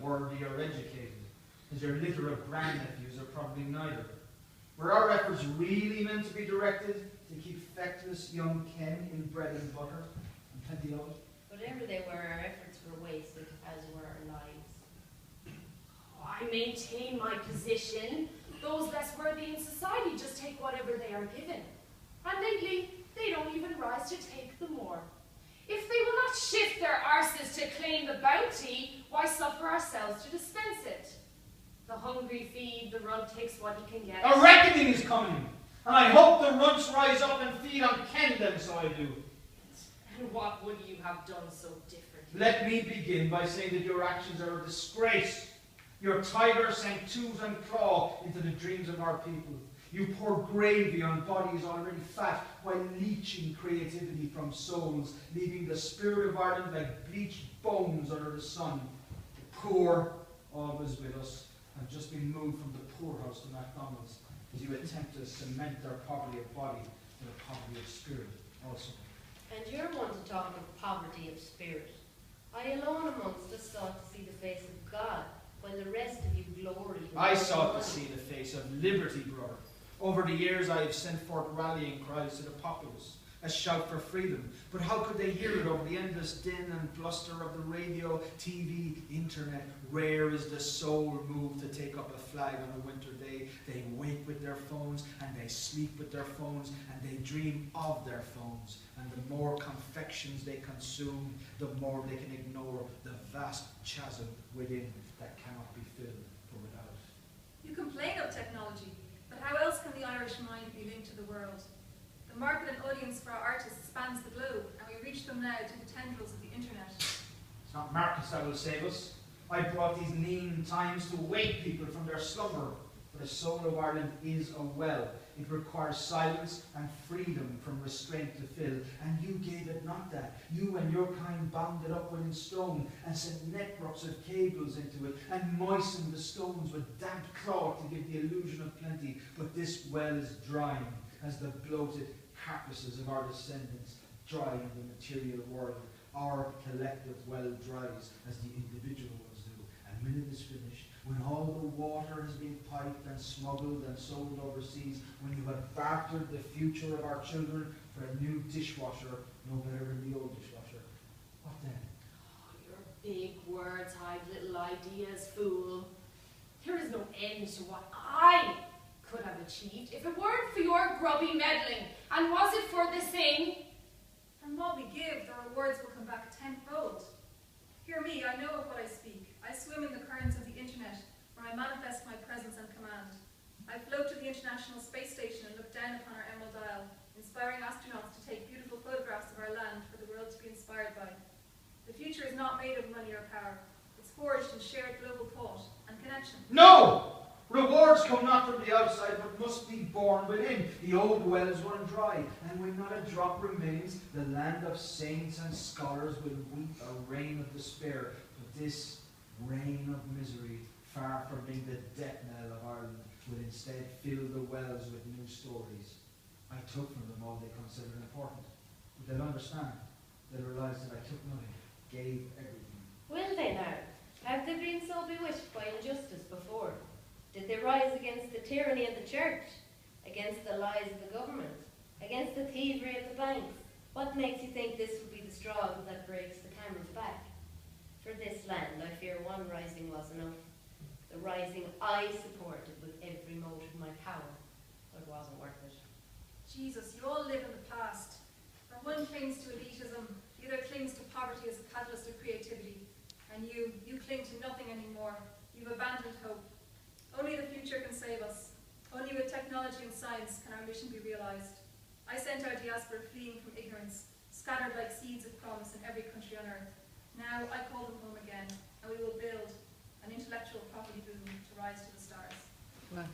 worthy or educated, as your litter of grandnephews are probably neither. Were our efforts really meant to be directed to keep feckless young Ken in bread and butter and plenty of it? Whatever they were, our efforts were wasted, as were our lives. I maintain my position. Those less worthy in society just take whatever they are given. And lately, they don't even rise to take the more. If they will not shift their arses to claim the bounty, why suffer ourselves to dispense it? The hungry feed, the runt takes what he can get. A reckoning is coming, and I hope the runts rise up and feed on Ken then, so I do. And what would you have done so differently? Let me begin by saying that your actions are a disgrace. Your tiger sank tooth and claw into the dreams of our people. You pour gravy on bodies already fat while leeching creativity from souls, leaving the spirit of Ireland like bleached bones under the sun. The poor, always with us, have just been moved from the poorhouse to McDonald's as you attempt to cement their poverty of body to the poverty of spirit also. And you're one to talk of poverty of spirit. I alone amongst us sought to see the face of God, while the rest of you gloried in I your sought money. to see the face of liberty, brother. Over the years I have sent forth rallying cries to the populace, a shout for freedom. But how could they hear it over the endless din and bluster of the radio, TV, internet? Rare is the soul moved to take up a flag on a winter day. They wake with their phones, and they sleep with their phones, and they dream of their phones. And the more confections they consume, the more they can ignore the vast chasm within that cannot be filled from without. You complain of technology, but how else can the Irish mind be linked to the world? The market and audience for our artists spans the globe, and we reach them now through the tendrils of the internet. It's not markets that will save us. I brought these lean times to wake people from their slumber. But the soul of Ireland is a well. It requires silence and freedom from restraint to fill. And you gave it not that. You and your kind bound it up within stone and sent networks of cables into it and moistened the stones with damp cloth to give the illusion of plenty. But this well is drying as the bloated carcasses of our descendants dry in the material world. Our collective well dries as the individual ones do. And when it is finished, when all the water has been piped and smuggled and sold overseas, when you have bartered the future of our children for a new dishwasher, no better than the old dishwasher, what then? Oh, your big words hide little ideas, fool. There is no end to what I could have achieved if it weren't for your grubby meddling. And was it for the same? From what we give, the rewards will come back tenfold. Hear me, I know of what I speak. I swim in the currents of the internet, where I manifest my presence and command. I float to the International Space Station and look down upon our Emerald Isle, inspiring astronauts to take beautiful photographs of our land for the world to be inspired by. The future is not made of money or power. It's forged in shared global thought and connection. No! Rewards come not from the outside, but must be born within. The old wells run dry, and when not a drop remains, the land of saints and scholars will weep a rain of despair. But this rain of misery, far from being the death knell of Ireland, will instead fill the wells with new stories. I took from them all they considered important. But they'll understand. They'll realize that I took nothing, gave everything. Will they now? Have they been so bewitched by injustice before? Did they rise against the tyranny of the church? Against the lies of the government? Against the thievery of the banks? What makes you think this will be the straw that breaks the camel's back? For this land, I fear one rising was enough. The rising I supported with every mote of my power, but it wasn't worth it. Jesus, you all live in the past. For one clings to elitism, the other clings to poverty as a catalyst of creativity. And you cling to nothing anymore. You've abandoned hope. Only the future can save us. Only with technology and science can our mission be realized. I sent our diaspora fleeing from ignorance, scattered like seeds of promise in every country on earth. Now I call them home again, and we will build an intellectual property boom to rise to the stars. Wow.